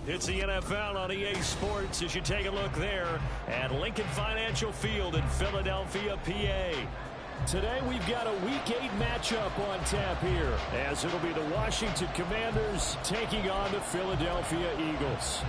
It's the NFL on EA Sports as you take a look there at Lincoln Financial Field in Philadelphia, PA. Today we've got a Week 8 matchup on tap here, as it'll be the Washington Commanders taking on the Philadelphia Eagles.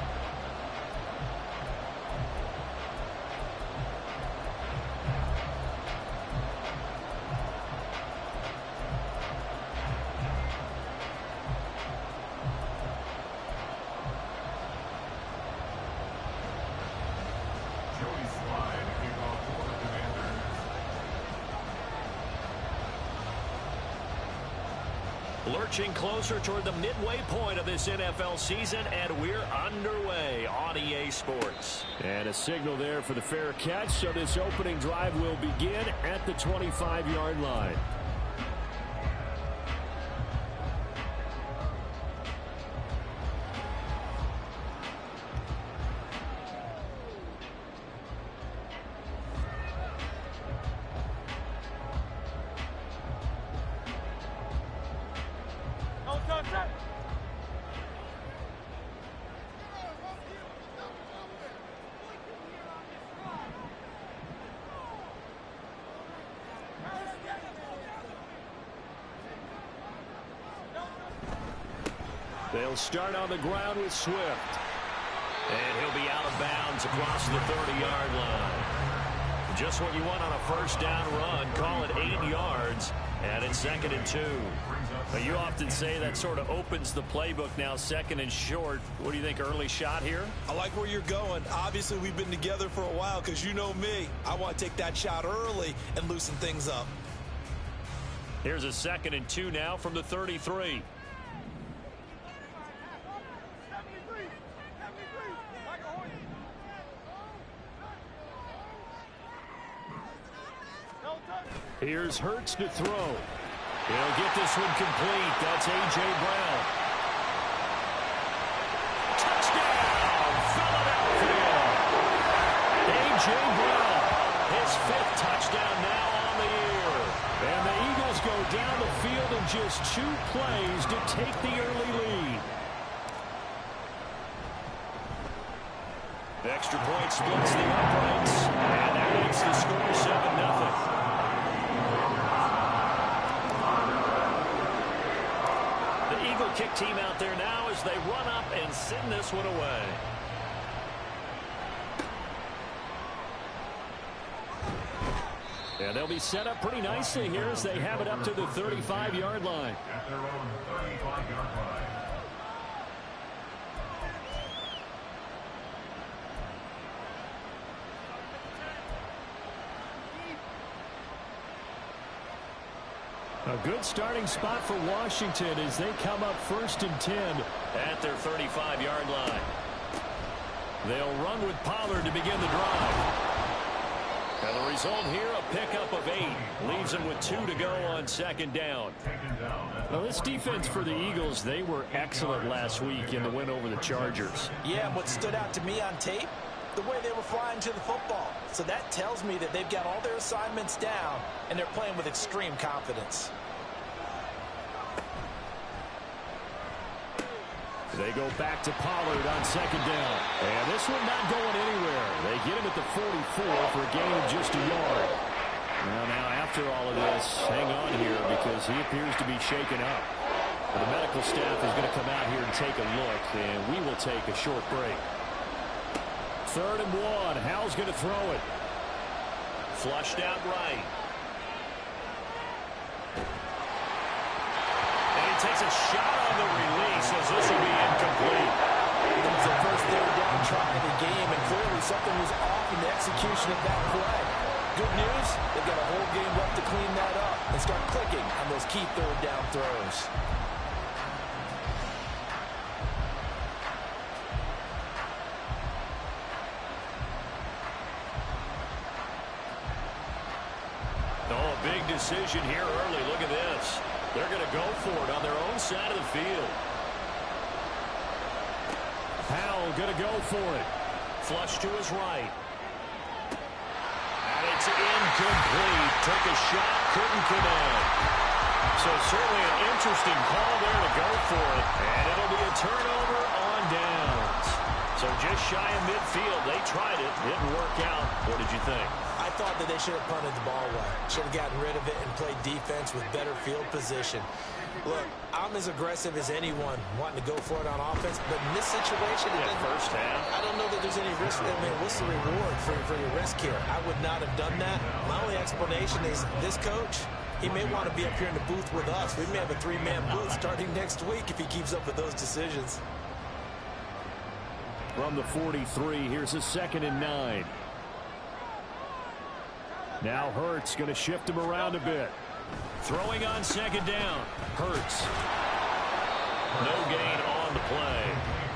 Lurching closer toward the midway point of this NFL season, and we're underway on EA Sports. And a signal there for the fair catch, so this opening drive will begin at the 25-yard line. They'll start on the ground with Swift. And he'll be out of bounds across the 30-yard line. Just what you want on a first down run. Call it 8 yards. And it's 2nd and 2. But you often say that sort of opens the playbook now, 2nd and short. What do you think, early shot here? I like where you're going. Obviously, we've been together for a while because you know me. I want to take that shot early and loosen things up. Here's a 2nd and 2 now from the 33. Here's Hurts to throw. He'll get this one complete. That's A.J. Brown. Touchdown, Philadelphia. A.J. Brown, his 5th touchdown now on the year. And the Eagles go down the field in just 2 plays to take the early lead. The extra point splits the uprights. And that makes the score 7-0. Eagle kick team out there now as they run up and send this one away. And they'll be set up pretty nicely here as they have it up to the 35-yard line. At their own 35-yard line. A good starting spot for Washington as they come up 1st and 10 at their 35-yard line. They'll run with Pollard to begin the drive. And the result here, a pickup of 8. Leaves them with 2 to go on 2nd down. Now this defense for the Eagles, they were excellent last week in the win over the Chargers. Yeah, what stood out to me on tape, the way they were flying to the football. So that tells me that they've got all their assignments down, and they're playing with extreme confidence. They go back to Pollard on 2nd down. And this one not going anywhere. They get him at the 44 for a gain of just a yard. Now after all of this, hang on here because he appears to be shaken up. The medical staff is going to come out here and take a look, and we will take a short break. 3rd and 1. Howell's going to throw it. Flushed out right. And he takes a shot on the release as this will be incomplete. It's the first 3rd down try of the game, and clearly something was off in the execution of that play. Good news, they've got a whole game left to clean that up and start clicking on those key 3rd down throws. Big decision here early. Look at this. They're going to go for it on their own side of the field. Howell going to go for it. Flush to his right. And it's incomplete. Took a shot, couldn't connect. So certainly an interesting call there to go for it. And it'll be a turnover on downs. So just shy of midfield. They tried it. Didn't work out. What did you think? I thought that they should have punted the ball away. Should have gotten rid of it and played defense with better field position. Look, I'm as aggressive as anyone wanting to go for it on offense, but in this situation, First half. I don't know that there's any risk. I mean, what's the reward for your risk here? I would not have done that. My only explanation is this coach, he may want to be up here in the booth with us. We may have a three-man booth starting next week if he keeps up with those decisions. From the 43, here's a 2nd and 9. Now Hurts going to shift him around a bit. Throwing on 2nd down. Hurts. No gain on the play.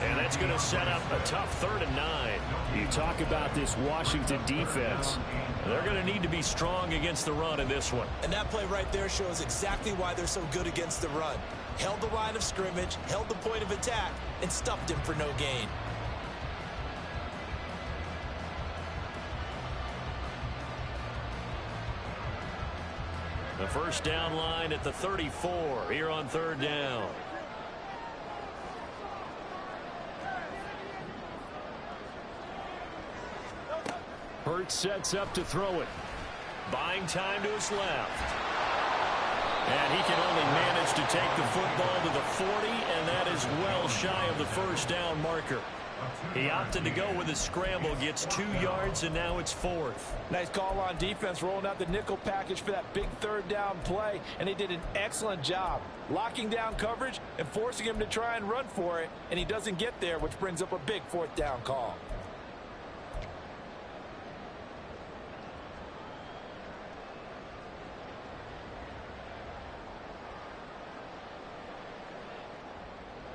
And that's going to set up a tough 3rd and 9. You talk about this Washington defense. They're going to need to be strong against the run in this one. And that play right there shows exactly why they're so good against the run. Held the line of scrimmage, held the point of attack, and stuffed him for no gain. The first down line at the 34 here on 3rd down. Hurts sets up to throw it. Buying time to his left. And he can only manage to take the football to the 40, and that is well shy of the first down marker. He opted to go with a scramble, gets 2 yards, and now it's 4th. Nice call on defense, rolling out the nickel package for that big 3rd down play, and they did an excellent job locking down coverage and forcing him to try and run for it, and he doesn't get there, which brings up a big 4th down call.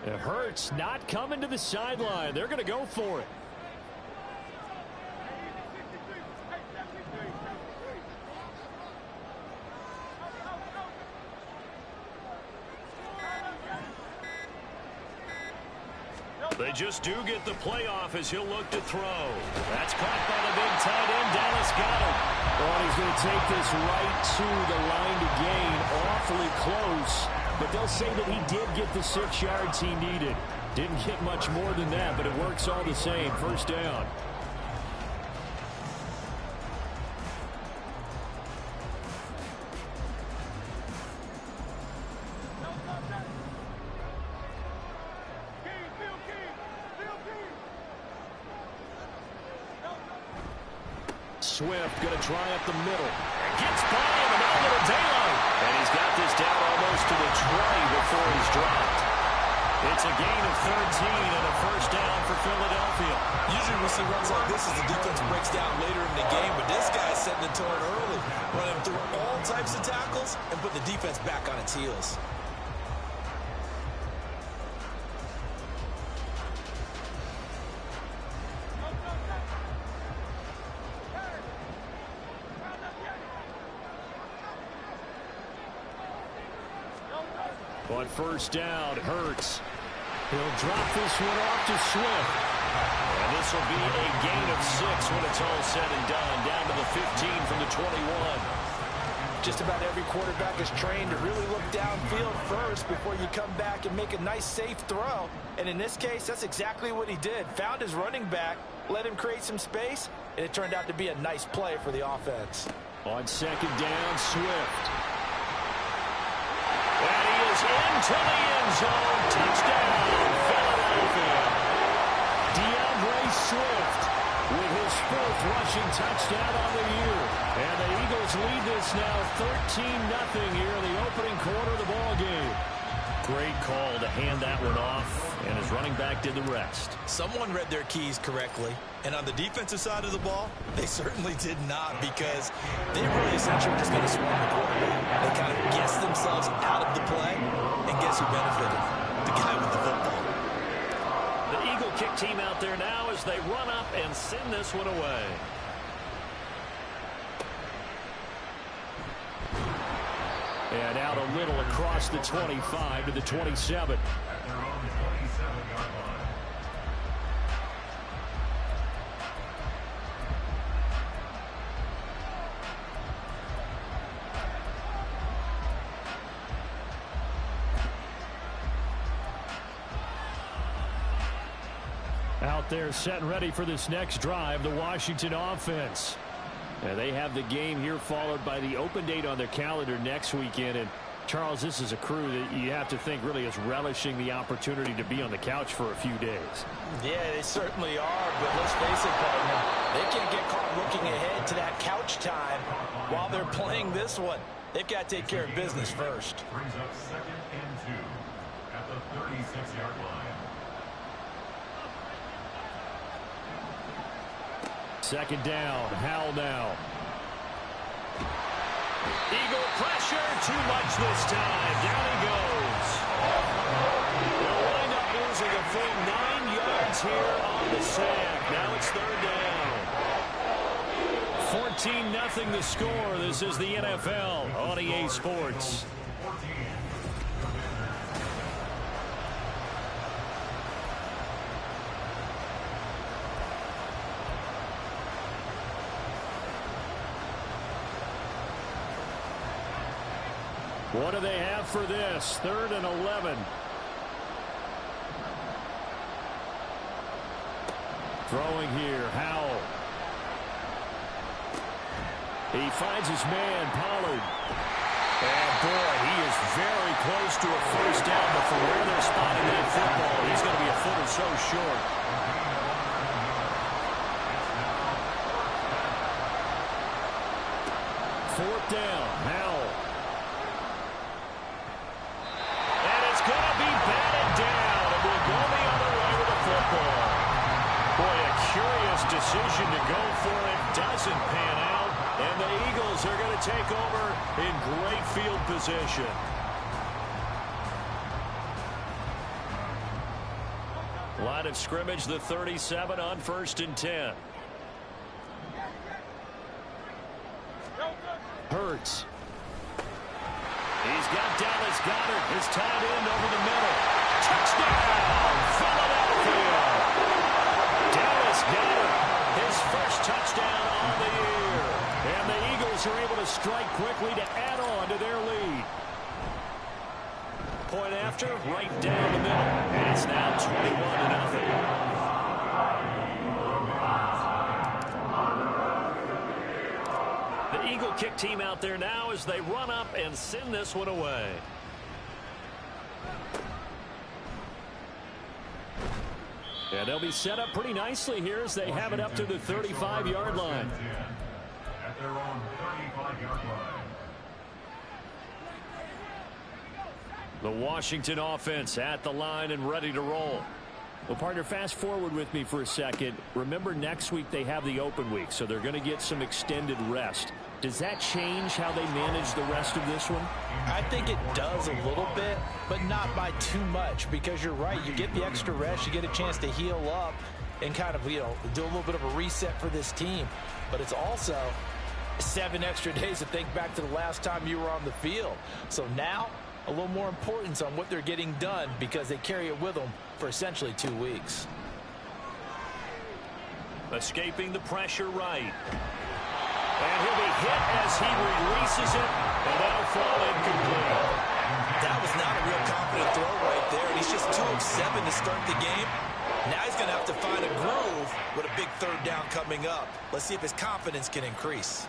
It hurts, not coming to the sideline. They're going to go for it. They just do get the playoff as he'll look to throw. That's caught by the big tight end, Dallas Goedert. Well, he's going to take this right to the line to gain. Awfully close. But they'll say that he did get the 6 yards he needed. Didn't get much more than that, but it works all the same. First down. Swift going to try up the middle. Gets by him and a little daylight. And he's got this down almost to the 20 before he's dropped. It's a gain of 13 and a first down for Philadelphia. Usually we see runs like this as the defense breaks down later in the game, but this guy's setting the tone early, running through all types of tackles and put the defense back on its heels. On first down, Hurts. He'll drop this one off to Swift. And this will be a gain of 6 when it's all said and done. Down to the 15 from the 21. Just about every quarterback is trained to really look downfield first before you come back and make a nice, safe throw. And in this case, that's exactly what he did. Found his running back, let him create some space, and it turned out to be a nice play for the offense. On second down, Swift. And he is into the end zone. Touchdown, Philadelphia. DeAndre Swift with his 4th rushing touchdown on the year. And the Eagles lead this now 13-0 here in the opening quarter of the ball game. Great call to hand that one off, and his running back did the rest. Someone read their keys correctly, and on the defensive side of the ball, they certainly did not, because they really essentially just going to swarm the quarterback. They kind of guessed themselves out of the play, and guess who benefited? The guy with the football. The Eagle kick team out there now as they run up and send this one away. And out a little across the 25 to the 27. At their own 27-yard line. out there setting ready for this next drive, the Washington offense. And they have the game here followed by the open date on their calendar next weekend. And Charles, this is a crew that you have to think really is relishing the opportunity to be on the couch for a few days. Yeah, they certainly are, but let's face it, partner, they can't get caught looking ahead to that couch time while they're playing this one. They've got to take care of business first. Brings up 2nd and 2 at the 36-yard line. Second down, Howell now. Eagle pressure, too much this time. Down he goes. They'll wind up losing a full 9 yards here on the sack. Now it's third down. 14-0 the score. This is the NFL on EA Sports. What do they have for this? 3rd and 11. Throwing here, Howell. He finds his man, Pollard. And boy, he is very close to a first down, but from where they're spotting that football, he's going to be a foot or so short. Fourth down, Howell. And it's going to be batted down, and we'll go the other way with the football. Boy, a curious decision to go for it. Doesn't pan out. And the Eagles are going to take over in great field position. Line of scrimmage, the 37 on 1st and 10. Hurts. He's got Dallas Goedert, his tight end over the middle. Touchdown, Philadelphia. Dallas Goedert, his first touchdown on the year. And the Eagles are able to strike quickly to add on to their lead. Point after, right down the middle. And it's now 21-0. The Eagle kick team out there now as they run up and send this one away. And they'll be set up pretty nicely here as they have it up to the 35-yard line. At their own 35-yard line. The Washington offense at the line and ready to roll. Well, partner, fast forward with me for a second. Remember, next week they have the open week, so they're going to get some extended rest. Does that change how they manage the rest of this one? I think it does a little bit, but not by too much, because you're right. You get the extra rest, you get a chance to heal up and kind of, do a little bit of a reset for this team. But it's also 7 extra days to think back to the last time you were on the field. So now, a little more importance on what they're getting done because they carry it with them for essentially 2 weeks. Escaping the pressure right. And he'll be hit as he releases it, and that'll fall incomplete. That was not a real confident throw right there, and he's just 2 of 7 to start the game. Now he's going to have to find a groove with a big 3rd down coming up. Let's see if his confidence can increase.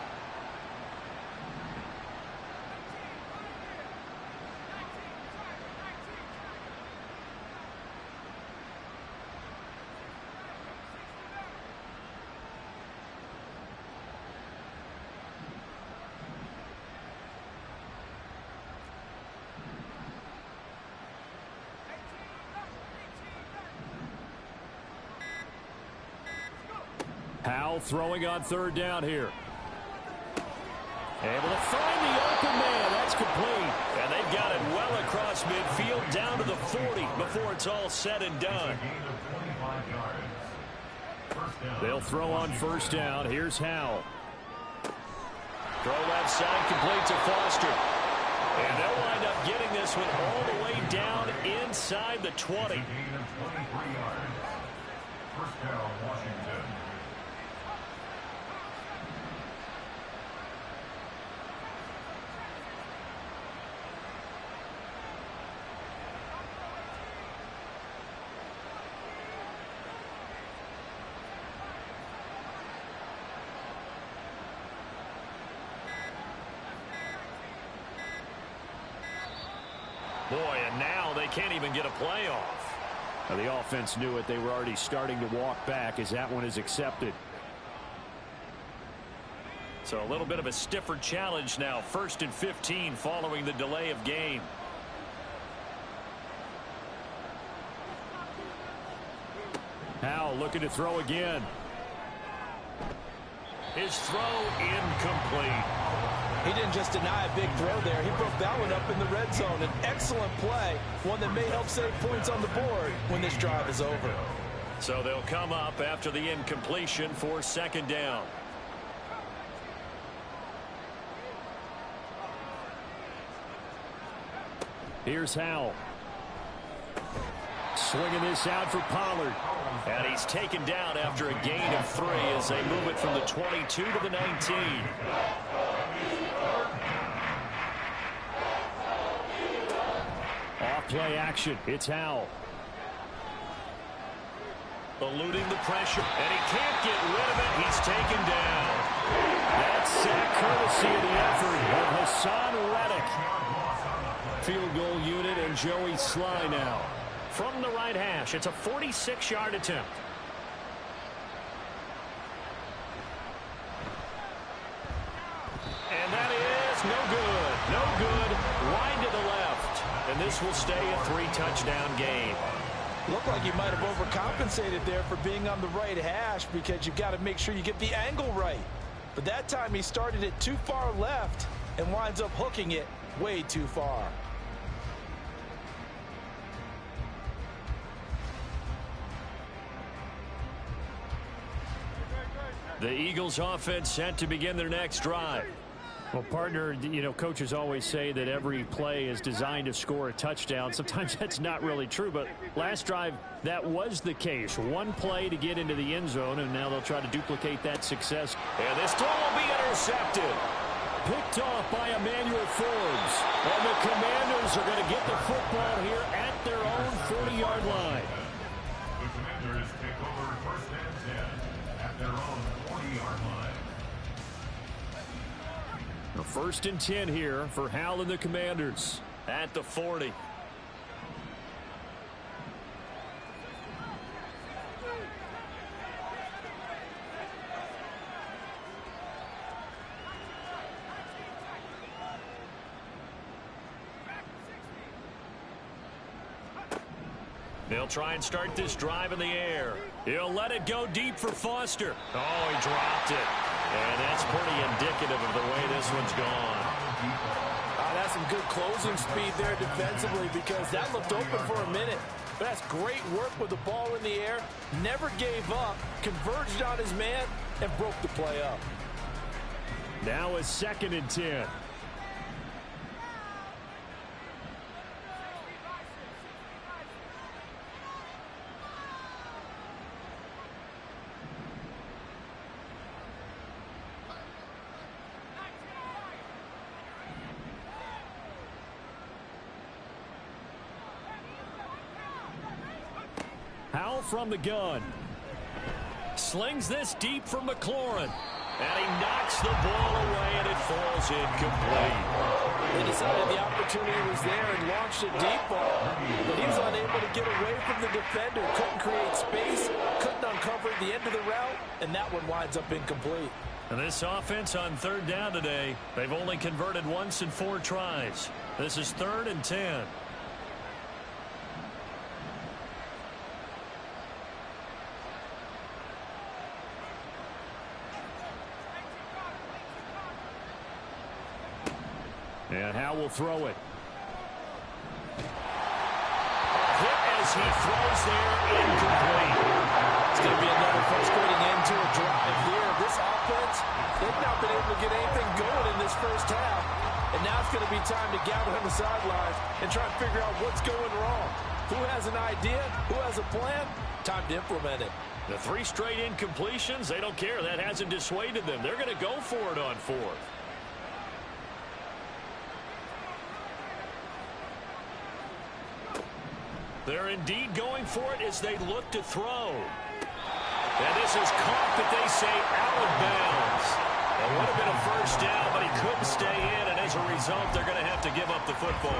Howell throwing on 3rd down here. Able to find the open man. That's complete. And they've got it well across midfield down to the 40 before it's all said and done. They'll throw on 1st down. Here's Howell. Throw left side complete to Foster. And they'll wind up getting this one all the way down inside the 20. 1st down, Washington. Boy, and now they can't even get a play off. Now, the offense knew it. They were already starting to walk back as that one is accepted. So a little bit of a stiffer challenge now. 1st and 15 following the delay of game. Howell looking to throw again. His throw incomplete. He didn't just deny a big throw there. He broke that one up in the red zone. An excellent play, one that may help save points on the board when this drive is over. So they'll come up after the incompletion for 2nd down. Here's Howell. Swinging this out for Pollard. And he's taken down after a gain of 3 as they move it from the 22 to the 19. Off-play action. It's Howell. Eluding the pressure. And he can't get rid of it. He's taken down. That's sack courtesy of the effort of Haason Reddick. Field goal unit and Joey Sly now. From the right hash, it's a 46-yard attempt. And that is no good. No good. Wide to the left. And this will stay a 3-touchdown game. Looked like you might have overcompensated there for being on the right hash because you've got to make sure you get the angle right. But that time he started it too far left and winds up hooking it way too far. The Eagles offense set to begin their next drive. Well, partner, you know, coaches always say that every play is designed to score a touchdown. Sometimes that's not really true, but last drive, that was the case. One play to get into the end zone, and now they'll try to duplicate that success. And this throw will be intercepted. Picked off by Emmanuel Forbes. And the Commanders are going to get the football here at their own 40-yard line. The Commanders take over 1st and 10 at their own 40-yard line. The 1st and 10 here for Howell and the Commanders at the 40. They'll try and start this drive in the air. He'll let it go deep for Foster. Oh, he dropped it. And that's pretty indicative of the way this one's gone. That's some good closing speed there defensively because that looked open for a minute. But that's great work with the ball in the air. Never gave up, converged on his man, and broke the play up. Now a 2nd and 10. Howell from the gun. Slings this deep for McLaurin. And he knocks the ball away, and it falls incomplete. They decided the opportunity was there and launched a deep ball. But he was unable to get away from the defender. Couldn't create space. Couldn't uncover the end of the route. And that one winds up incomplete. And this offense on 3rd down today, they've only converted once in 4 tries. This is 3rd and 10. And Howell will throw it. Hit as he throws there, incomplete. It's going to be another frustrating end to a drive here. This offense, they've not been able to get anything going in this first half. And now it's going to be time to gather on the sidelines and try to figure out what's going wrong. Who has an idea? Who has a plan? Time to implement it. The 3 straight incompletions, they don't care. That hasn't dissuaded them. They're going to go for it on 4th. They're indeed going for it as they look to throw. And this is caught, but they say out of bounds. It would have been a 1st down, but he couldn't stay in, and as a result, they're going to have to give up the football.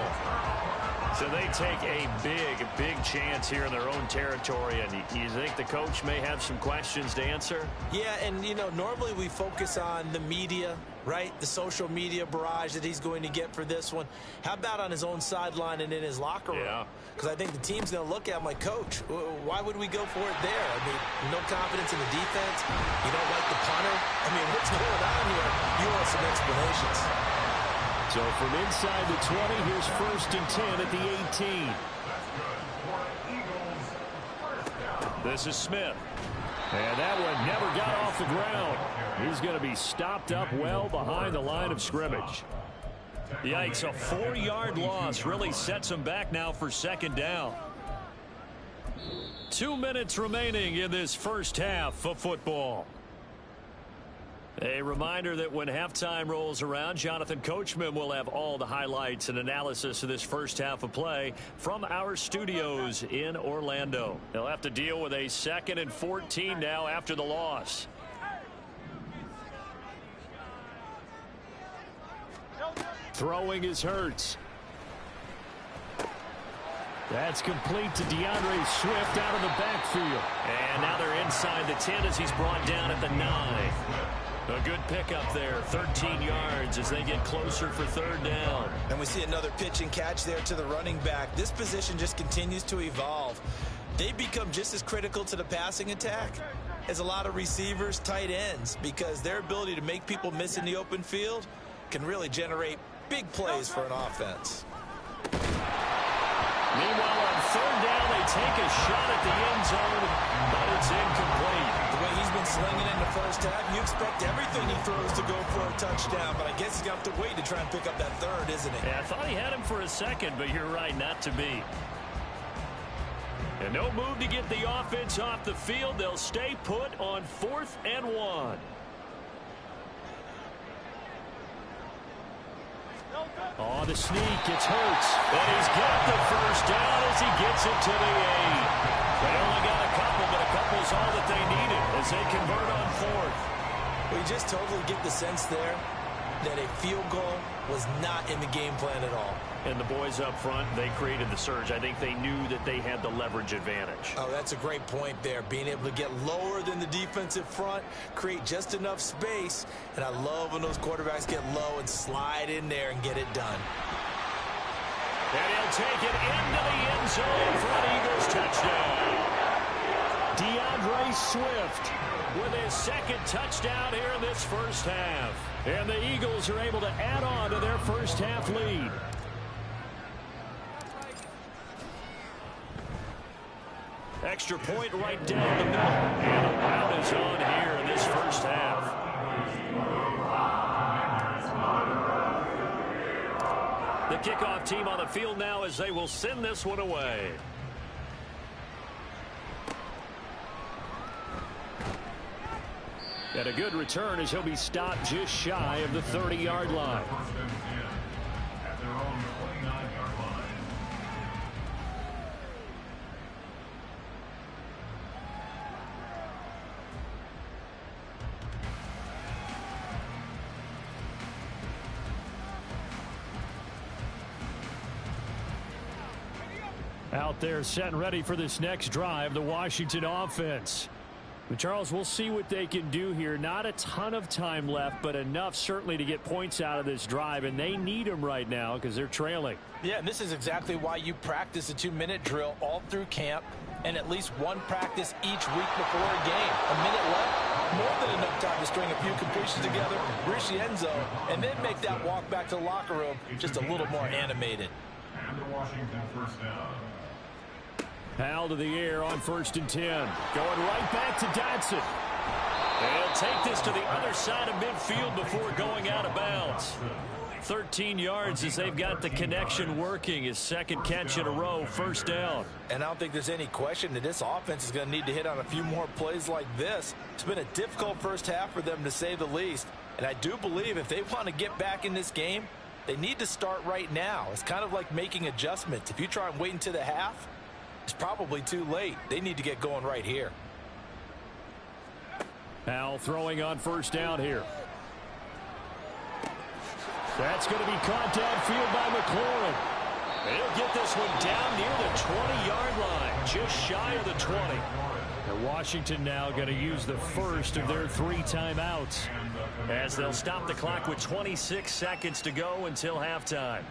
So they take a big chance here in their own territory, and you think the coach may have some questions to answer? Yeah, and, you know, normally we focus on the media, right? The social media barrage that he's going to get for this one. How about on his own sideline and in his locker room? Yeah. Because I think the team's going to look at him like, Coach, why would we go for it there? I mean, no confidence in the defense. You don't like the punter. I mean, what's going on here? You want some explanations. So from inside the 20, here's 1st and 10 at the 18. This is Smith. And that one never got off the ground. He's going to be stopped up well behind the line of scrimmage. Yikes, a 4-yard loss really sets him back now for 2nd down. 2 minutes remaining in this first half of football. A reminder that when halftime rolls around, Jonathan Coachman will have all the highlights and analysis of this first half of play from our studios in Orlando. They'll have to deal with a 2nd and 14 now after the loss. Throwing is Hurts. That's complete to DeAndre Swift out of the backfield. And now they're inside the 10 as he's brought down at the 9. A good pickup there, 13 yards as they get closer for 3rd down. And we see another pitch and catch there to the running back. This position just continues to evolve. They become just as critical to the passing attack as a lot of receivers, tight ends, because their ability to make people miss in the open field can really generate big plays for an offense. Meanwhile, on 3rd down, they take a shot at the end zone, but it's incomplete. The way he's been slinging in the first half, you expect everything he throws to go for a touchdown, but I guess he's got to wait to try and pick up that 3rd, isn't he? Yeah, I thought he had him for a second, but you're right, not to be. And no move to get the offense off the field. They'll stay put on 4th and 1. Oh, the sneak, it's Hurts. And he's got the 1st down as he gets it to the 8. They only got a couple, but a couple's all that they needed as they convert on 4th. We just totally get the sense there that a field goal was not in the game plan at all. And the boys up front, they created the surge. I think they knew that they had the leverage advantage. Oh, that's a great point there. Being able to get lower than the defensive front, create just enough space. And I love when those quarterbacks get low and slide in there and get it done. And he'll take it into the end zone for an Eagles touchdown. DeAndre Swift with his 2nd touchdown here in this first half. And the Eagles are able to add on to their first half lead. Extra point right down the middle. And a rout is on here in this first half. The kickoff team on the field now as they will send this one away. And a good return as he'll be stopped just shy of the 30-yard line. At their own 29-yard line. Out there set and ready for this next drive, the Washington offense. But Charles, we'll see what they can do here. Not a ton of time left, but enough certainly to get points out of this drive, and they need them right now because they're trailing. Yeah, and this is exactly why you practice a 2-minute drill all through camp and at least one practice each week before a game. A minute left, more than enough time to string a few completions together, reach the end zone, and then make that walk back to the locker room just a little more animated. And the Washington 1st down. Hal to the air on 1st and 10. Going right back to Dotson. And he'll take this to the other side of midfield before going out of bounds. 13 yards as they've got the connection working. His 2nd catch in a row, 1st down. And I don't think there's any question that this offense is going to need to hit on a few more plays like this. It's been a difficult first half for them, to say the least. And I do believe if they want to get back in this game, they need to start right now. It's kind of like making adjustments. If you try and wait until the half, it's probably too late. They need to get going right here. Hal throwing on 1st down here. That's going to be caught downfield by McLaurin. They'll get this one down near the 20-yard line, just shy of the 20. And Washington now going to use the first of their 3 timeouts, as they'll stop the clock with 26 seconds to go until halftime.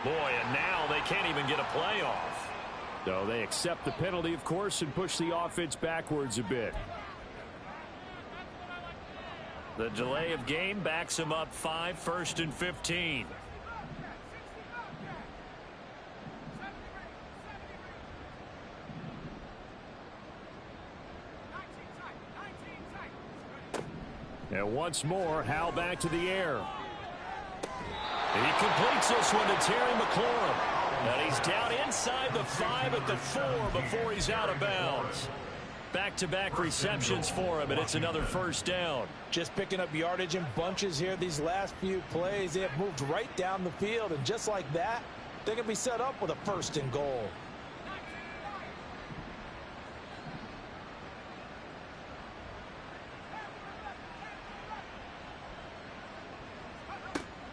Boy, and now they can't even get a playoff. So they accept the penalty, of course, and push the offense backwards a bit. The delay of game backs them up 5, 1st and 15. And once more, Hal back to the air. He completes this one to Terry McLaurin. And he's down inside the 5 at the 4 before he's out of bounds. Back-to-back receptions for him, and it's another first down. Just picking up yardage in bunches here these last few plays. They have moved right down the field, and just like that, they can be set up with a 1st and goal.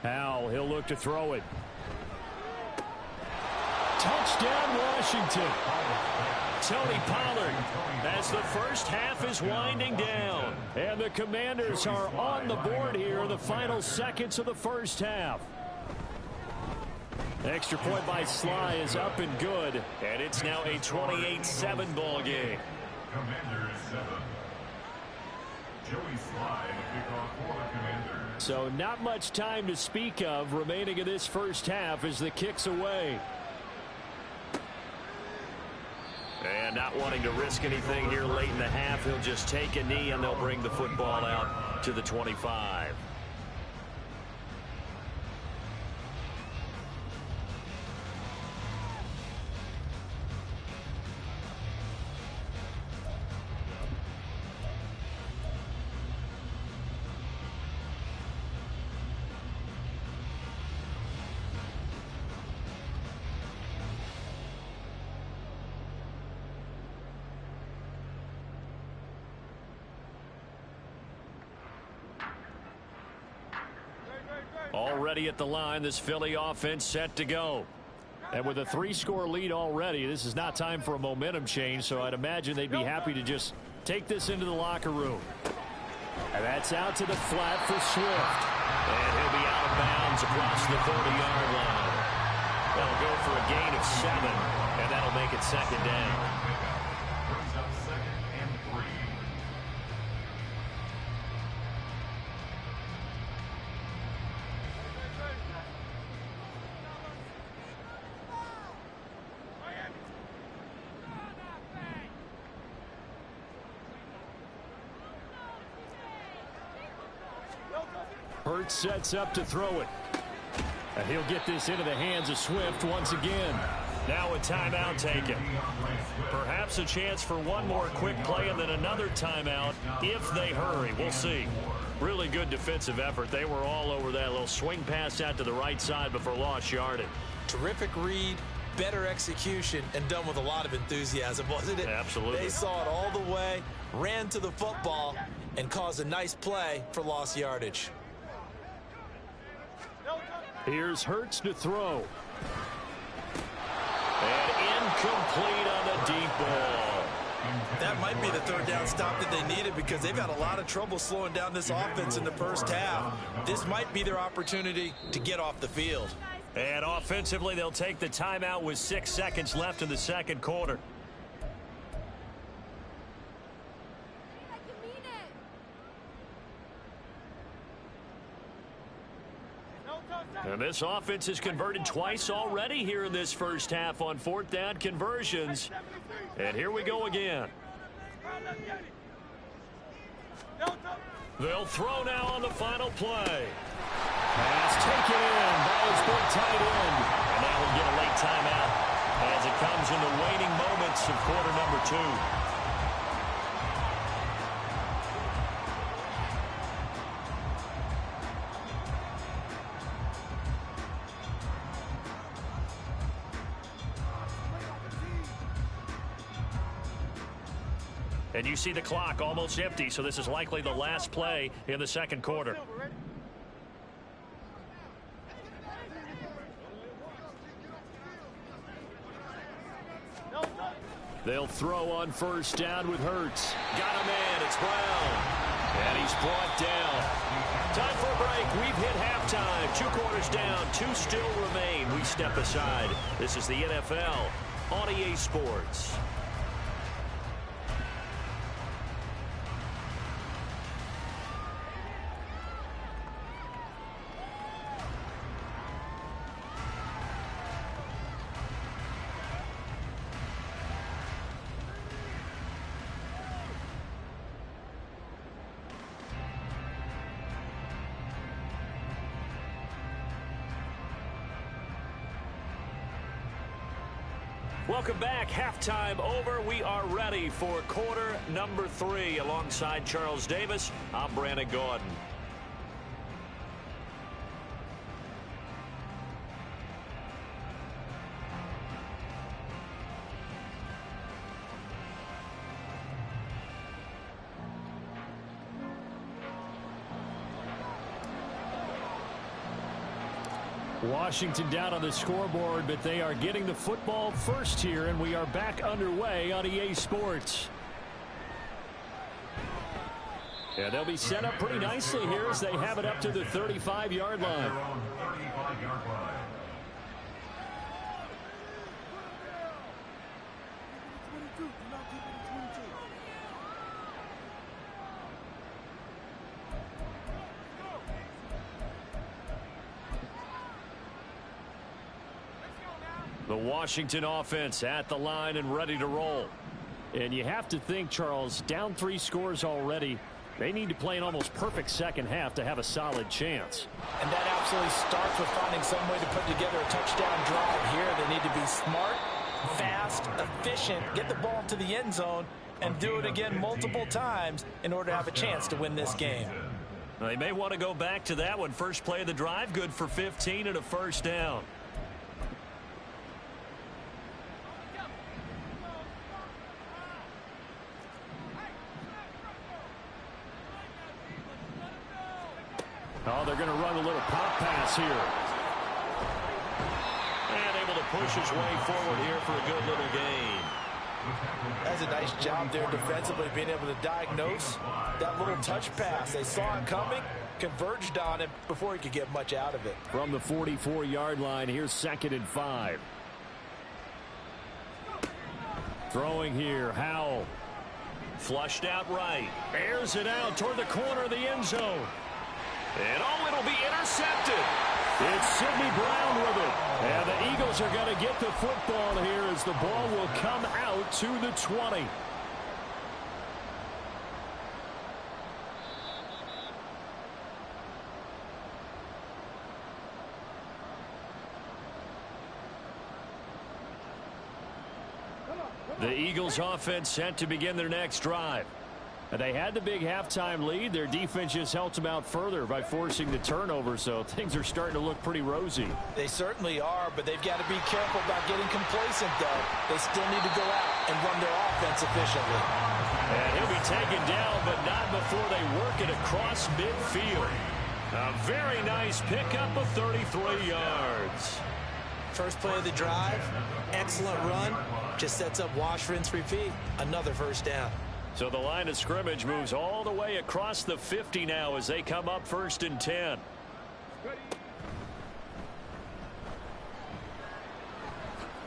Hal, he'll look to throw it. Touchdown, Washington. Tony Pollard as the first half is winding down. And the Commanders are on the board here in the final seconds of the first half. Extra point by Sly is up and good. And it's now a 28-7 ball game. Commanders 7. Joey Sly, the kickoff for the Commanders. So not much time to speak of remaining in this first half as the kick's away. And not wanting to risk anything here late in the half, he'll just take a knee and they'll bring the football out to the 25. Already at the line, this Philly offense set to go. And with a 3-score lead already, this is not time for a momentum change, so I'd imagine they'd be happy to just take this into the locker room. And that's out to the flat for Swift. And he'll be out of bounds across the 30-yard line. That'll go for a gain of 7, and that'll make it 2nd down. Brings up 2nd and 3. Hurts sets up to throw it. And he'll get this into the hands of Swift once again. Now a timeout taken. Perhaps a chance for one more quick play and then another timeout if they hurry. We'll see. Really good defensive effort. They were all over that little swing pass out to the right side before lost yardage. Terrific read, better execution, and done with a lot of enthusiasm, wasn't it? Absolutely. They saw it all the way, ran to the football, and caused a nice play for lost yardage. Here's Hurts to throw. And incomplete on the deep ball. That might be the 3rd down stop that they needed because they've had a lot of trouble slowing down this offense in the first half. This might be their opportunity to get off the field. And offensively, they'll take the timeout with 6 seconds left in the 2nd quarter. And this offense has converted twice already here in this first half on 4th down conversions. And here we go again. They'll throw now on the final play. Pass taken in by his big tight end. And now we'll get a late timeout as it comes in the waning moments of quarter number 2. And you see the clock almost empty, so this is likely the last play in the second quarter. They'll throw on first down with Hurts. Got a man, it's Brown. And he's brought down. Time for a break. We've hit halftime. 2 quarters down, 2 still remain. We step aside. This is the NFL on EA Sports. Welcome back. Halftime over. We are ready for quarter number 3. Alongside Charles Davis, I'm Brandon Gaudin. Washington down on the scoreboard, but they are getting the football first here, and we are back underway on EA Sports. Yeah, they'll be set up pretty nicely here as they have it up to the 35-yard line. The Washington offense at the line and ready to roll. And you have to think, Charles, down 3 scores already. They need to play an almost perfect second half to have a solid chance. And that absolutely starts with finding some way to put together a touchdown drive here. They need to be smart, fast, efficient, get the ball to the end zone, and do it again multiple times in order to have a chance to win this game. They may want to go back to that one. First play of the drive, good for 15 and a first down. Oh, they're going to run a little pop pass here. And able to push his way forward here for a good little gain. That's a nice job there defensively, being able to diagnose that little touch pass. They saw it coming, converged on it before he could get much out of it. From the 44-yard line, here's 2nd and 5. Throwing here, Howell. Flushed out right. Airs it out toward the corner of the end zone. And oh, it'll be intercepted. It's Sidney Brown with it. And the Eagles are going to get the football here as the ball will come out to the 20. The Eagles offense set to begin their next drive. And they had the big halftime lead. Their defense just helped them out further by forcing the turnover, so things are starting to look pretty rosy. They certainly are, but they've got to be careful about getting complacent, though. They still need to go out and run their offense efficiently. And he'll be taken down, but not before they work it across midfield. A very nice pickup of 33 yards. First play of the drive, excellent run. Just sets up wash, rinse, repeat. Another first down. So the line of scrimmage moves all the way across the 50 now as they come up 1st and 10.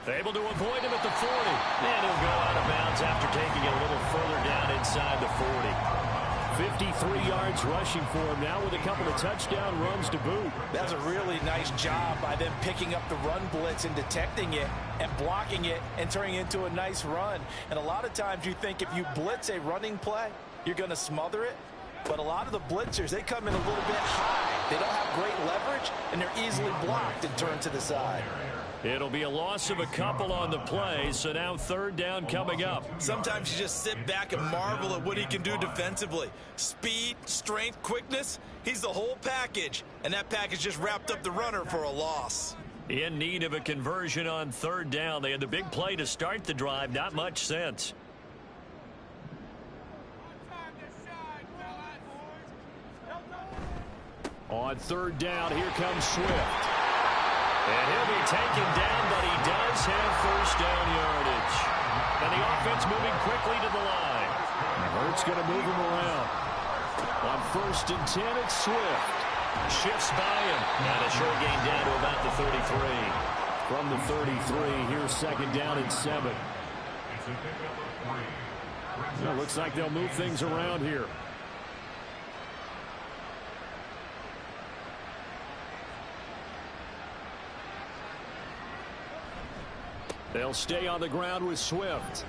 Able to avoid him at the 40. And he'll go out of bounds after taking it a little further down inside the 40. 53 yards rushing for him now with a couple of touchdown runs to boot. That's a really nice job by them picking up the run blitz and detecting it and blocking it and turning it into a nice run. And a lot of times you think if you blitz a running play, you're going to smother it. But a lot of the blitzers, they come in a little bit high. They don't have great leverage, and they're easily blocked and turned to the side. It'll be a loss of a couple on the play, so now third down coming up. Sometimes you just sit back and marvel at what he can do defensively. Speed, strength, quickness, he's the whole package. And that package just wrapped up the runner for a loss. In need of a conversion on third down. They had the big play to start the drive. Not much sense. On third down, here comes Swift. And he'll be taken down, but he does have first down yardage. And the offense moving quickly to the line. Hurts going to move him around. On 1st and 10, it's Swift. Shifts by him. And a short gain down to about the 33. From the 33, here's 2nd down and 7. Well, looks like they'll move things around here. They'll stay on the ground with Swift.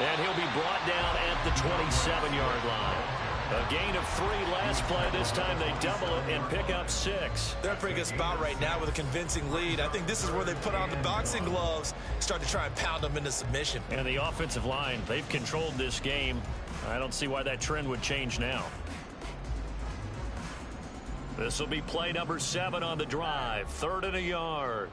And he'll be brought down at the 27-yard line. A gain of 3 last play. This time they double it and pick up 6. They're in a pretty good spot right now with a convincing lead. I think this is where they put on the boxing gloves, start to try and pound them into submission. And the offensive line, they've controlled this game. I don't see why that trend would change now. This will be play number 7 on the drive. 3rd and a yard.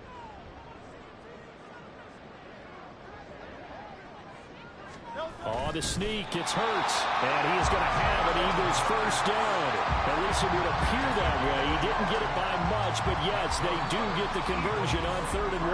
Oh, the sneak, it's Hurts. And he is going to have an Eagles first down. At least it would appear that way. He didn't get it by much, but yes, they do get the conversion on 3rd and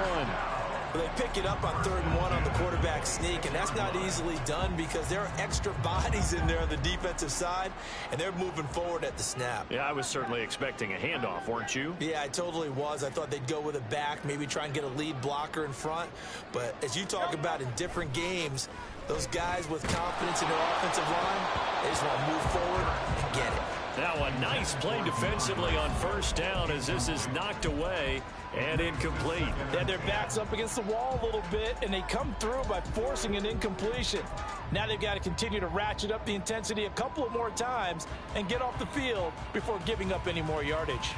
1. They pick it up on 3rd and 1 on the quarterback sneak, and that's not easily done because there are extra bodies in there on the defensive side, and they're moving forward at the snap. Yeah, I was certainly expecting a handoff, weren't you? Yeah, I totally was. I thought they'd go with a back, maybe try and get a lead blocker in front. But as you talk about in different games, those guys with confidence in their offensive line, they just want to move forward and get it. Now a nice play defensively on 1st down as this is knocked away and incomplete. They had their backs up against the wall a little bit, and they come through by forcing an incompletion. Now they've got to continue to ratchet up the intensity a couple of more times and get off the field before giving up any more yardage.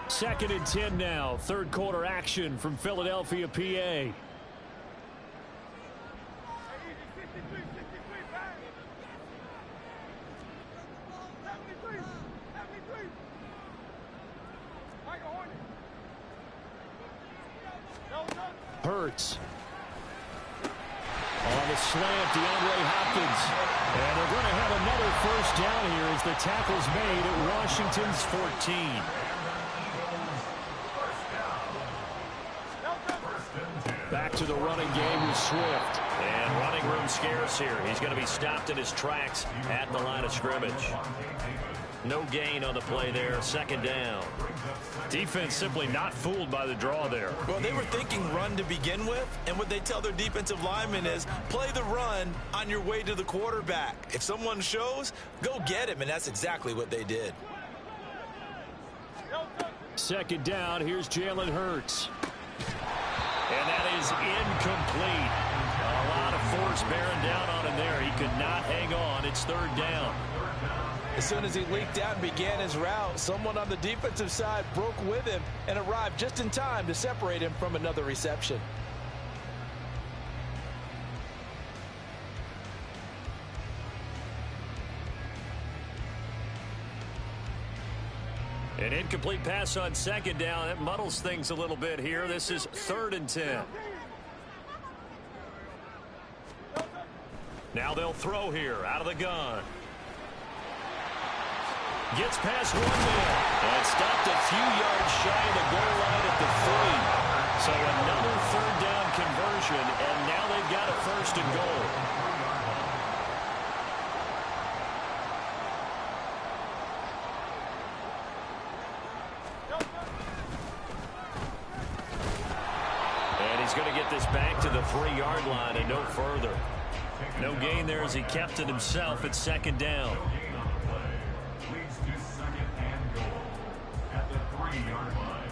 Second and 10 now. 3rd quarter action from Philadelphia, PA. Hurts. On the slant, DeAndre Hopkins. And they're going to have another first down here as the tackle's made at Washington's 14. Back to the running game with Swift. And running room scarce here. He's going to be stopped in his tracks at the line of scrimmage. No gain on the play there. 2nd down. Defense simply not fooled by the draw there. Well, they were thinking run to begin with, and what they tell their defensive linemen is play the run on your way to the quarterback. If someone shows, go get him, and that's exactly what they did. 2nd down, here's Jalen Hurts. And that is incomplete. A lot of force bearing down on him there. He could not hang on. It's 3rd down. As soon as he leaked out and began his route, someone on the defensive side broke with him and arrived just in time to separate him from another reception. An incomplete pass on 2nd down. That muddles things a little bit here. This is 3rd and 10. Now they'll throw here out of the gun. Gets past 1 man. And stopped a few yards shy of the goal line at the 3. So another 3rd down conversion, and now they've got a 1st and goal. And he's going to get this back to the 3-yard line and no further. No gain there as he kept it himself at 2nd down. Leads to 2nd and goal at the 3-yard line.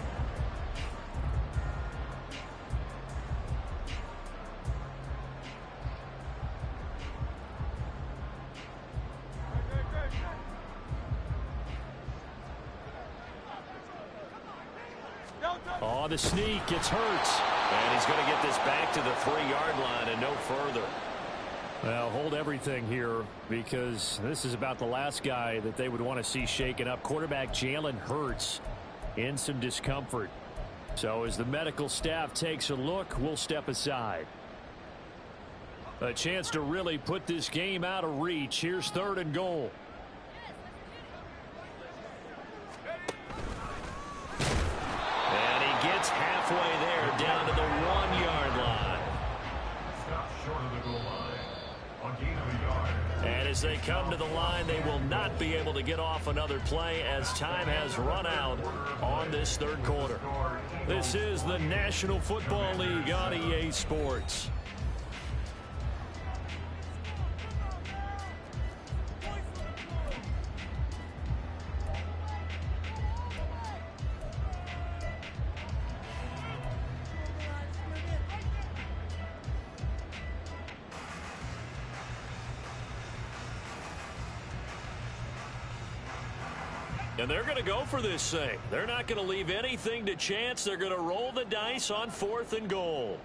Oh, the sneak. It's Hurts. And he's going to get this back to the 3-yard line and no further. Well, hold everything here because this is about the last guy that they would want to see shaken up. Quarterback Jalen Hurts in some discomfort. So as the medical staff takes a look, we'll step aside. A chance to really put this game out of reach. Here's 3rd and goal. And he gets halfway there, down to the 1-yard line. Stop short of the goal line. On gain of a yard. And as they come to the line, they will not be able to get off another play as time has run out on this 3rd quarter. This is the National Football League on EA Sports. And they're going to go for this thing. They're not going to leave anything to chance. They're going to roll the dice on 4th and goal.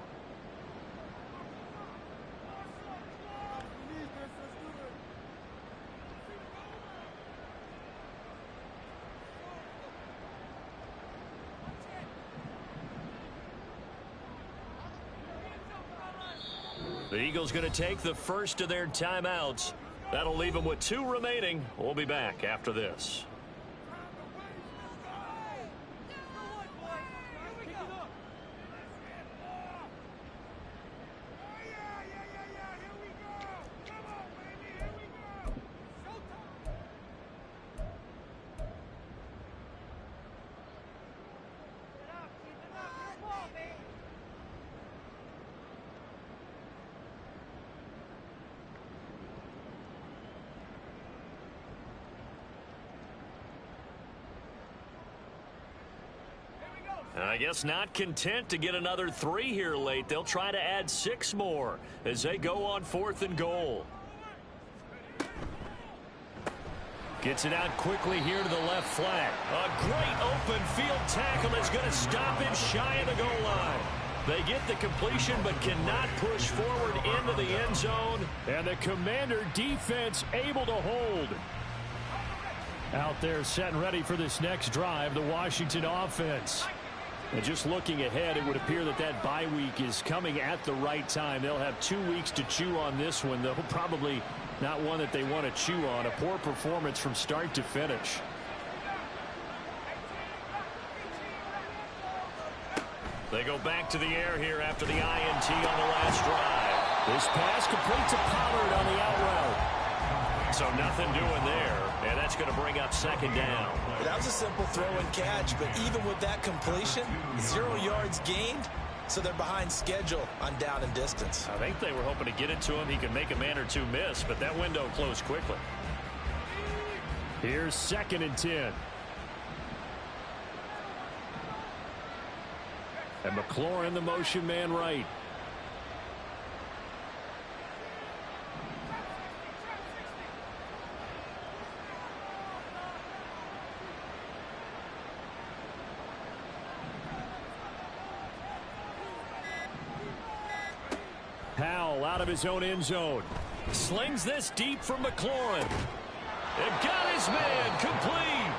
The Eagles going to take the first of their timeouts. That'll leave them with 2 remaining. We'll be back after this. I guess not content to get another 3 here late. They'll try to add 6 more as they go on 4th and goal. Gets it out quickly here to the left flat. A great open field tackle that's going to stop him shy of the goal line. They get the completion but cannot push forward into the end zone. And the Commander defense able to hold. Out there set and ready for this next drive, the Washington offense. And just looking ahead, it would appear that that bye week is coming at the right time. They'll have 2 weeks to chew on this one, though probably not one that they want to chew on. A poor performance from start to finish. They go back to the air here after the INT on the last drive. This pass complete to Pollard on the out route. So nothing doing there, and that's going to bring up 2nd down. That was a simple throw and catch, but even with that completion, 0 yards gained, so they're behind schedule on down and distance. I think they were hoping to get it to him. He could make a man or 2 miss, but that window closed quickly. Here's 2nd and 10. And McLaurin, the motion man right. Howell out of his own end zone. Slings this deep from McLaurin. It got his man complete.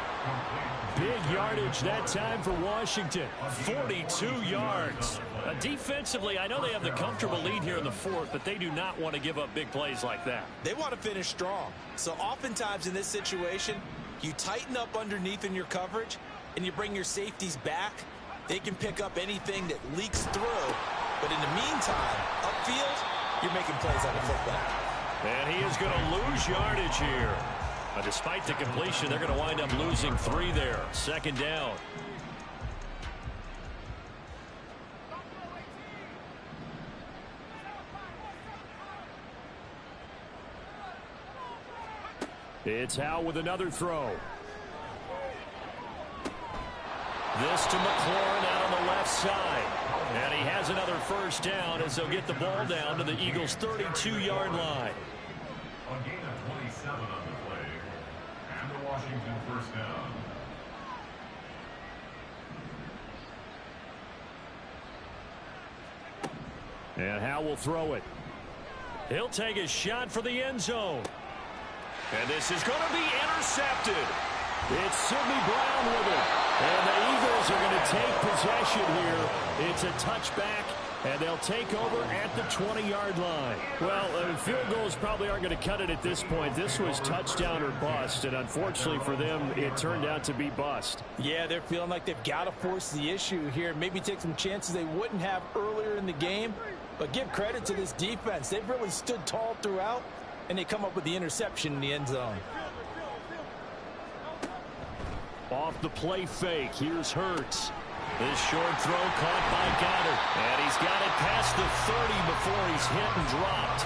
Big yardage that time for Washington. 42 yards. Defensively, I know they have the comfortable lead here in the 4th, but they do not want to give up big plays like that. They want to finish strong. So oftentimes in this situation, you tighten up underneath in your coverage, and you bring your safeties back. They can pick up anything that leaks through. But in the meantime, upfield, you're making plays on the football. And he is going to lose yardage here. Despite the completion, they're going to wind up losing 3 there. 2nd down. It's Howell with another throw. This to McLaurin out on the left side. And he has another 1st down as they'll get the ball down to the Eagles' 32-yard line. A gain of 27 on the play. And the Washington 1st down. And Howell will throw it. He'll take a shot for the end zone. And this is going to be intercepted. It's Sidney Brown with it. And the Eagles are going to take possession here. It's a touchback, and they'll take over at the 20-yard line. Well, field goals probably aren't going to cut it at this point. This was touchdown or bust, and unfortunately for them, it turned out to be bust. Yeah, they're feeling like they've got to force the issue here. Maybe take some chances they wouldn't have earlier in the game. But give credit to this defense. They've really stood tall throughout, and they come up with the interception in the end zone. Off the play fake, here's Hurts. This short throw caught by Goddard. And he's got it past the 30 before he's hit and dropped.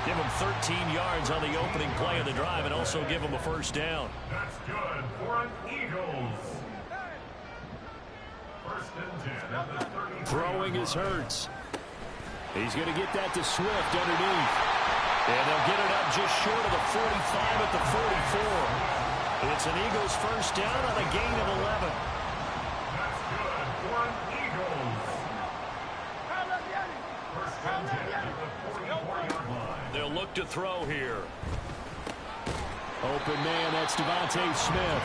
Give him 13 yards on the opening play of the drive and also give him a first down. That's good for an Eagles. First and 10 at the 30. Throwing is Hurts. He's going to get that to Swift underneath. And they'll get it up just short of the 45 at the 44. It's an Eagles first down on a gain of 11. That's good for an Eagles. First and 10 at the 44-yard line. They'll look to throw here. Open man, that's Devontae Smith.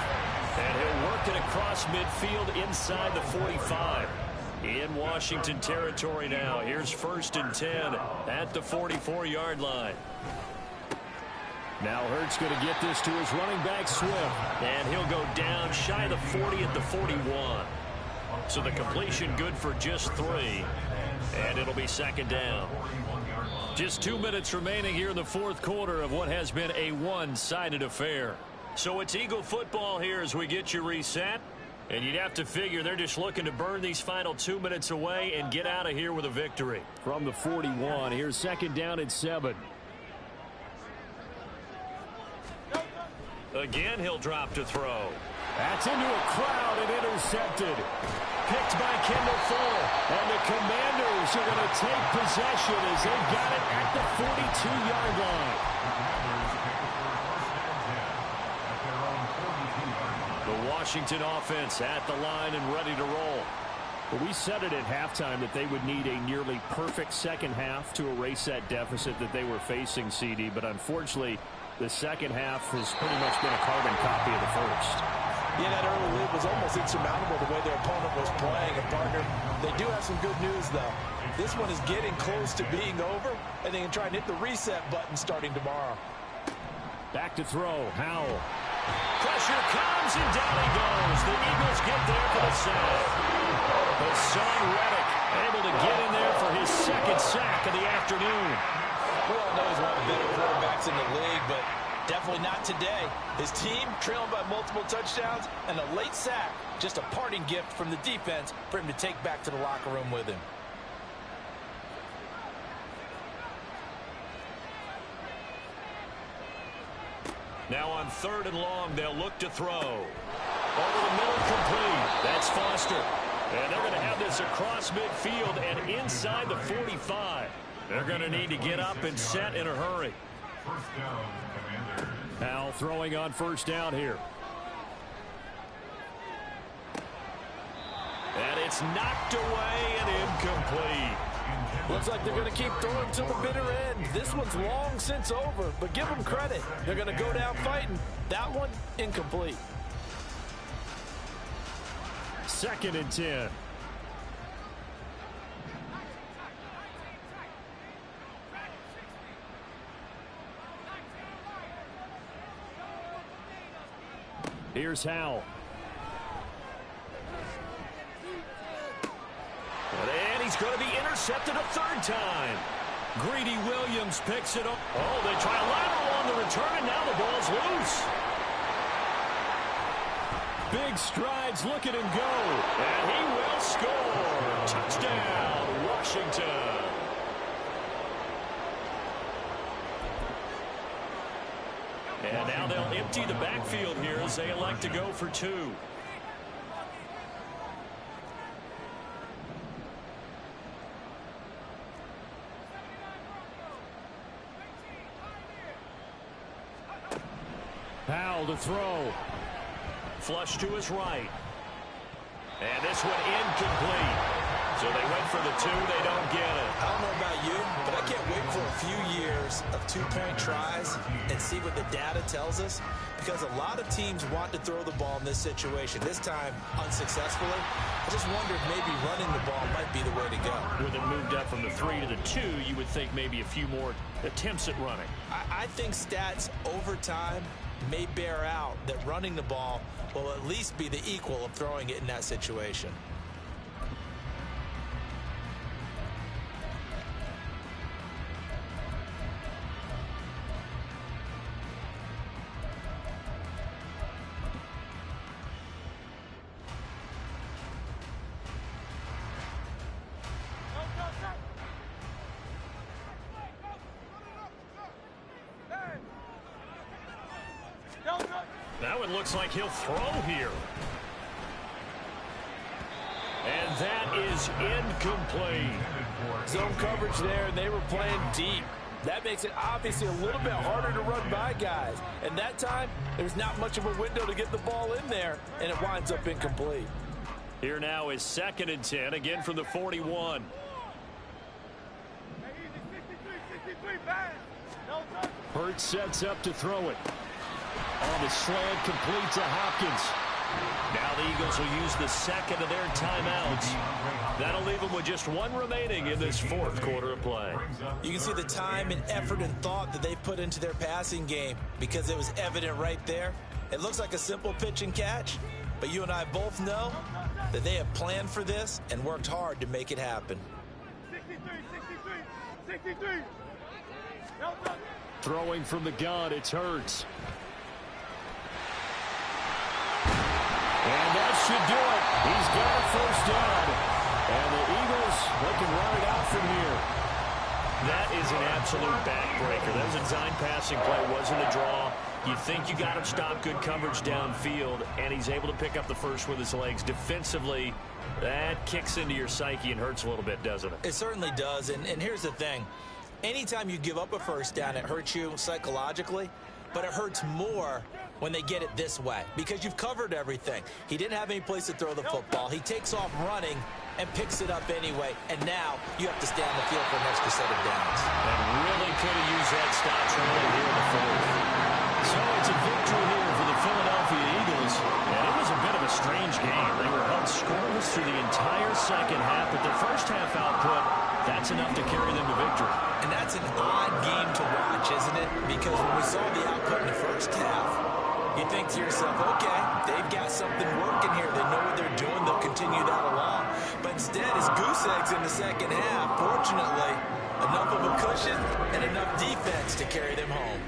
And he'll work it across midfield inside the 45. In Washington territory now. Here's first and 10 at the 44-yard line. Now Hurts going to get this to his running back, Swift. And he'll go down shy of the 40 at the 41. So the completion good for just 3. And it'll be second down. Just 2 minutes remaining here in the fourth quarter of what has been a one-sided affair. So it's Eagle football here as we get you reset. And you'd have to figure they're just looking to burn these final 2 minutes away and get out of here with a victory. From the 41, here's second down and 7. Again, he'll drop to throw. That's into a crowd and intercepted. Picked by Kendall Fuller. And the Commanders are going to take possession as they've got it at the 42-yard line. The Washington offense at the line and ready to roll. But we said it at halftime that they would need a nearly perfect second half to erase that deficit that they were facing, CD. But unfortunately, the second half has pretty much been a carbon copy of the first. Yeah, that early lead was almost insurmountable the way their opponent was playing. And, partner, they do have some good news, though. This one is getting close to being over, and they can try and hit the reset button starting tomorrow. Back to throw, Howell. Pressure comes, and down he goes. The Eagles get there for the sack. Hassan Reddick able to get in there for his second sack of the afternoon. We all know he's one of the better quarterbacks in the league, but definitely not today. His team trailing by multiple touchdowns, and a late sack, just a parting gift from the defense for him to take back to the locker room with him. Now on third and long, they'll look to throw. Over the middle, complete. That's Foster. And they're going to have this across midfield and inside the 45. They're going to need to get up and set in a hurry. First down, Commanders. Howell throwing on first down here. And it's knocked away and incomplete. Looks like they're going to keep throwing to the bitter end. This one's long since over, but give them credit. They're going to go down fighting. That one, incomplete. Second and 10. Here's Howell. And he's going to be intercepted a third time. Greedy Williams picks it up. Oh, they try a lateral on the return, and now the ball's loose. Big strides, look at him go. And he will score. Touchdown, Washington. And now they'll empty the backfield here as they elect to go for 2. Howell to throw. Flush to his right. And this one incomplete. So they went for the 2. They don't get it. I don't know about you, but I can't wait for a few years of two-point tries and see what the data tells us, because a lot of teams want to throw the ball in this situation. This time, unsuccessfully. I just wonder if maybe running the ball might be the way to go. With it moved up from the 3 to the 2, you would think maybe a few more attempts at running. I think stats over time may bear out that running the ball will at least be the equal of throwing it in that situation. Now it looks like he'll throw here. And that is incomplete. Zone coverage there, and they were playing deep. That makes it obviously a little bit harder to run by guys. And that time, there's not much of a window to get the ball in there, and it winds up incomplete. Here now is 2nd and 10, again from the 41. Hurts sets up to throw it. On the slant, complete to Hopkins. Now the Eagles will use the 2nd of their timeouts. That'll leave them with just 1 remaining in this 4th quarter of play. You can see the time and effort and thought that they put into their passing game, because it was evident right there. It looks like a simple pitch and catch, but you and I both know that they have planned for this and worked hard to make it happen. 63. Throwing from the gun, it's Hurts. And that should do it. He's got a 1st down. And the Eagles, they can run it out from here. That is an absolute backbreaker. That was a design passing play, wasn't a draw. You think you got him stopped, good coverage downfield, and he's able to pick up the 1st with his legs. Defensively, that kicks into your psyche and hurts a little bit, doesn't it? It certainly does, and here's the thing. Anytime you give up a 1st down, it hurts you psychologically, but it hurts more when they get it this way, because you've covered everything. He didn't have any place to throw the football. He takes off running and picks it up anyway, and now you have to stay on the field for an extra set of downs. And really could have used that stop early here in the 4th. So it's a victory here for the Philadelphia Eagles. And it was a bit of a strange game. They were held scoreless through the entire 2nd half, but their 1st half output, that's enough to carry them to victory. And that's an odd game to watch, isn't it? Because when we saw the output in the 1st half, you think to yourself, okay, they've got something working here. They know what they're doing. They'll continue that along. But instead, it's goose eggs in the 2nd half. Fortunately, enough of a cushion and enough defense to carry them home.